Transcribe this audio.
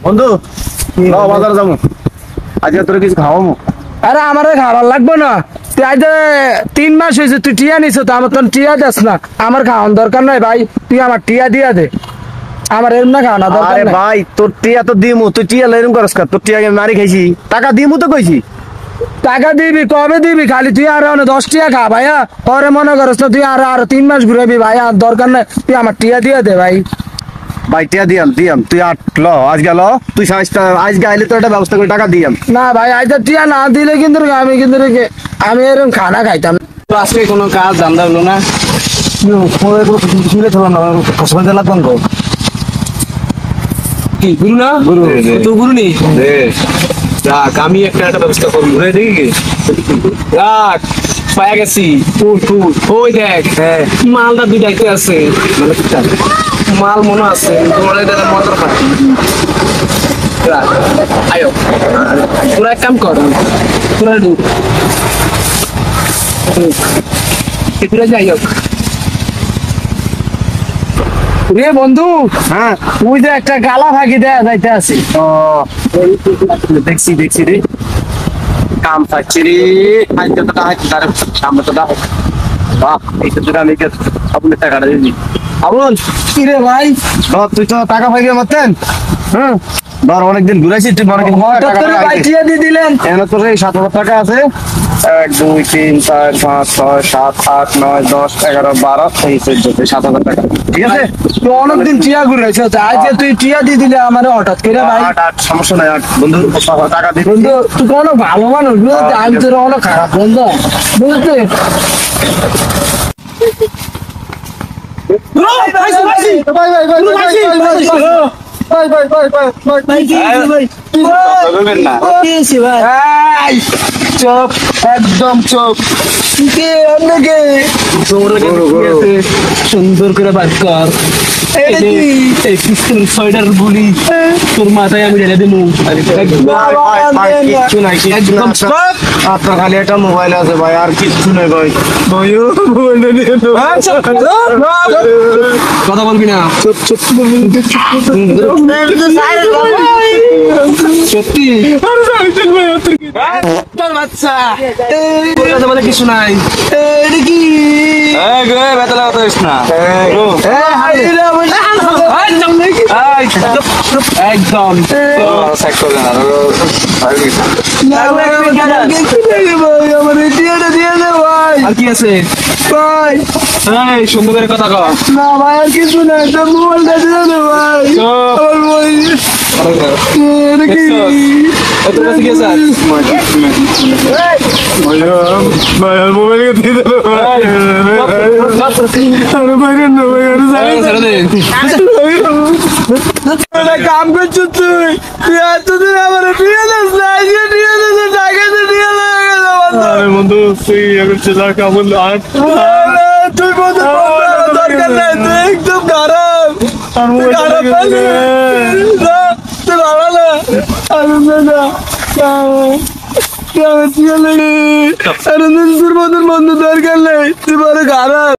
বন্ধু বাজারে যাবো আজকে তোর কিছু খাওয়াবো। আরে আমারে খাবার লাগবে না, তুই আজ 3 মাস হয়েছে তুই টিয়া নিছ, তো আমার তো টিয়া দেস না। আমার খাওয়ান দরকার নাই ভাই, তুই আমার টিয়া দিয়া দে। আমার এরম না খাওয়ানো দরকার আরে নাই। ভাই তোর টিয়া তো দিমু, তুই টিয়া লইরম করস কা? তোর টিয়া আমি মারি খাইছি, টাকা দিমু তো কইছি। টাকা দিবি কবে দিবি? খালি তুই আর 10 টিয়া খা ভাইয়া, পরে মনে করস না তুই আর 3 মাস ঘুরাবি ভাই, আর দরকার নাই, তুই আমার টিয়া দিয়া দে ভাই। ভাই টিয়া দিয়াম তুই ল আজকে ল, তুই আজকে আইলে তো একটা ব্যবস্থা করে টাকা দিয়াম। না ভাই আজ টিয়া না দিলে কিন্তু আমি এরকম খানা খাইতাম না। আজকে কোনো কাজ ধান্দা হলো না, শুনে চলাম না কসমেতে লাগতাম তো। কি গুরু না তো গুরু নেই রাখ, আমি একটা ব্যবস্থা করবো রে, দেখি রাখ পায়া গেছি। ওই দেখ মালটা দুইটাইতে আছে, মাল মনে আছে মটর পাখি। রাখ আয়ো, তোরা এক কাম কর, তোরা ঢুক তোরা যাই হোক রে বন্ধু, হ্যাঁ তুই যে একটা গালা ভাগি দেয়া যাইতে আছি। দেখছি রে কাম পাচ্ছি রে, আজকে তো টাকা তার সামনে তো টাকা। বাহ এই তো আমি আপনার টাকাটা দিবি আবুল। কি রে ভাই, তুই তো টাকা পাইবি মারতেন। হ্যাঁ ধর অনেকদিন ঘুরাইছি, তুই হঠাৎ করে ভাই টিয়া দিয়ে দিলেন। এখানে তোর এই 7,000 টাকা আছে। 1 2 3 4 5 6 7 8 9 10 11 12 13 14 7,000 টাকা, ঠিক আছে? তুই অনেকদিন টিয়া ঘুরেছ, আজ তুই টিয়া দিয়ে দিলে আমার হঠাৎ করে ভাই। সমস্যা নাই, বন্ধু টাকা দিবি। বন্ধু তুই কোনো ভালো মানুষ বুঝলি, আমি তোর অনেক খারাপ বন্ধু বুঝলি। চোপ একদম চোপ। সুন্দর করে বাদ কর, ছয়টার গুলি তোর মাথায় আমি ঢেলে দিলু। কিচ্ছু নাই একদম আপনার খালি একটা মোবাইল আছে ভাই, আর কিচ্ছু নেই ভাই। কথা বলবি না, সত্যি বাচ্চা তোর কথা বলে কিছু নাই। একদম আর কি আছে ভাই? সুন্দর করে কথা কর। না ভাই আর কিছু নাই, তোর মোবাইলটা দিয়ে দে ভাই। আমার বই তোর কাছে কি আছে? ছেড়ে দে। কাম করছো তুই, তুই এতদিন আমার দিয়ে দিস না, আজকে দিয়ে দিস, টাকা দিয়ে দিয়ে বন্ধু তুই কেমন তুই বন্ধু দরকার নেই, তুই একদম খারাপ, তুই খারাপ তুই ভালো না। তোর বন্ধুর বন্ধু দরকার নেই, তুই বড় খারাপ।